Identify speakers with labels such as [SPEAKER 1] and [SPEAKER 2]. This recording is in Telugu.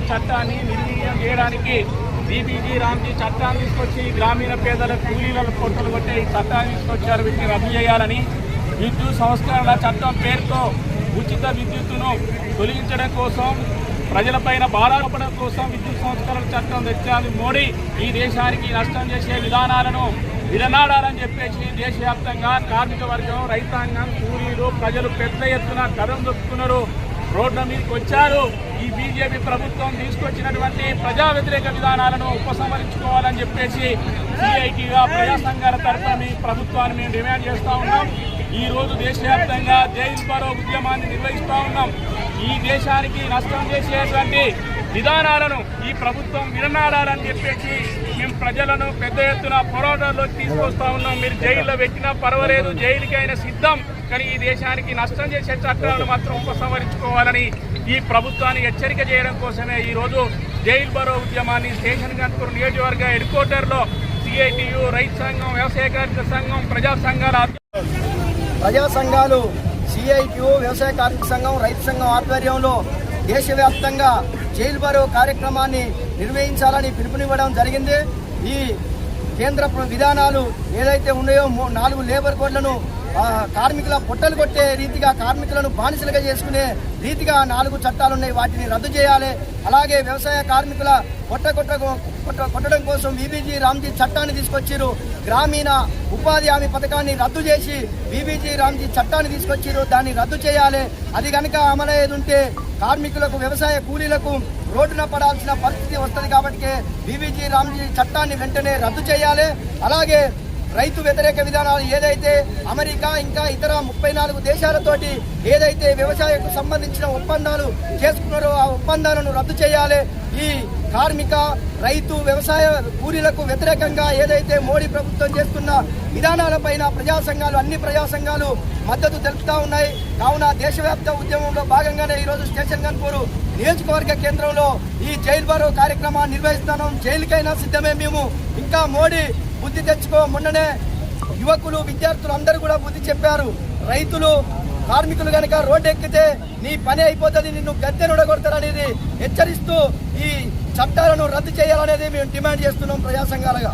[SPEAKER 1] చట్టాన్ని నిర్వీర్యం చేయడానికి బీబీజీ రామ్జీ చట్టాన్ని తీసుకొచ్చి గ్రామీణ పేదల కూలీలను పొట్టలు కొట్టే ఈ చట్టాన్ని తీసుకొచ్చారు. వీటిని రద్దు చేయాలని విద్యుత్ సంస్కరణల చట్టం పేరుతో ఉచిత విద్యుత్తును తొలగించడం కోసం, ప్రజలపైన భారాపడడం కోసం విద్యుత్ సంస్కరణల చట్టం తెచ్చారు. మోడీ ఈ దేశానికి నష్టం చేసే విధానాలను విడనాడాలని చెప్పేసి దేశవ్యాప్తంగా కార్మిక వర్గం, రైతాంగం, కూలీలు, ప్రజలు పెద్ద ఎత్తున కదం దొక్కుతున్నారు, రోడ్ల మీదకి వచ్చారు. ఈ బీజేపీ ప్రభుత్వం తీసుకొచ్చినటువంటి ప్రజా వ్యతిరేక విధానాలను ఉపసంహరించుకోవాలని చెప్పేసి సిఐటిగా ప్రజా సంఘాల తరఫున ప్రభుత్వాన్ని మేము డిమాండ్ చేస్తూ ఉన్నాం. ఈ రోజు దేశవ్యాప్తంగా జైలు బరో ఉద్యమాన్ని నిర్వహిస్తూ ఉన్నాం. ఈ దేశానికి నష్టం చేసేటువంటి విధానాలను ఈ ప్రభుత్వం విడనాడాలని చెప్పేసి మేము ప్రజలను పెద్ద ఎత్తున పోరాటాల్లోకి తీసుకొస్తా ఉన్నాం. మీరు జైల్లో పెట్టినా పర్వాలేదు, జైలుకైనా సిద్ధం, కానీ ఈ దేశానికి నష్టం చేసే చట్టాలను మాత్రం ఉపసంహరించుకోవాలని ఈ ప్రభుత్వాన్ని హెచ్చరిక చేయడం కోసమే ఈరోజు జైలు బరో ఉద్యమాన్ని స్టేషన్ గన్పూర్ నియోజకవర్గ హెడ్ క్వార్టర్లో సిఐటియు, రైతు సంఘం, వ్యవసాయ కార్మిక సంఘం,
[SPEAKER 2] ప్రజా సంఘాలు సిఐటియు, వ్యవసాయ కార్మిక సంఘం, రైతు సంఘం ఆధ్వర్యంలో దేశవ్యాప్తంగా జైలు బరో కార్యక్రమాన్ని నిర్వహించాలని పిలుపునివ్వడం జరిగింది. ఈ కేంద్ర విధానాలు ఏదైతే ఉన్నాయో 4 లేబర్ కోడ్లను కార్మికుల పొట్టలు కొట్టే రీతిగా, కార్మికులను బానిసలుగా చేసుకునే రీతిగా 4 చట్టాలు ఉన్నాయి. వాటిని రద్దు చేయాలి. అలాగే వ్యవసాయ కార్మికుల కొట్టడం కోసం బీబీజీ రామ్జీ చట్టాన్ని తీసుకొచ్చారు. గ్రామీణ ఉపాధి హామీ పథకాన్ని రద్దు చేసి బీబీజీ రామ్జీ చట్టాన్ని తీసుకొచ్చారు. దాన్ని రద్దు చేయాలి. అది కనుక అమలయ్యేది ఉంటే కార్మికులకు, వ్యవసాయ కూలీలకు రోడ్డున పడాల్సిన పరిస్థితి వస్తుంది. కాబట్టి బీబీజీ రామ్జీ చట్టాన్ని వెంటనే రద్దు చేయాలి. అలాగే రైతు వ్యతిరేక విధానాలు ఏదైతే అమెరికా ఇంకా ఇతర 34 దేశాలతోటి ఏదైతే వ్యవసాయకు సంబంధించిన ఒప్పందాలు చేసుకున్నారో ఆ ఒప్పందాలను రద్దు చేయాలి. ఈ కార్మిక, రైతు, వ్యవసాయ కూలీలకు వ్యతిరేకంగా ఏదైతే మోడీ ప్రభుత్వం చేస్తున్న విధానాలపైన అన్ని ప్రజా సంఘాలు మద్దతు తెలుపుతా ఉన్నాయి. కావున దేశవ్యాప్త ఉద్యమంలో భాగంగానే ఈరోజు స్టేషన్ గన్పూర్ నియోజకవర్గ కేంద్రంలో ఈ జైలు బరో కార్యక్రమాన్ని నిర్వహిస్తున్నాం. జైలుకైనా సిద్ధమే మేము. ఇంకా మోడీ బుద్ధి తెచ్చుకో. మొన్ననే యువకులు, విద్యార్థులు అందరూ కూడా బుద్ధి చెప్పారు. రైతులు, కార్మికులు కనుక రోడ్డు ఎక్కితే నీ పని అయిపోతుంది, నిన్ను గద్దెనుడగొడతారనేది హెచ్చరిస్తూ ఈ చట్టాలను రద్దు చేయాలనేది మేము డిమాండ్ చేస్తున్నాం ప్రజా సంఘాలుగా.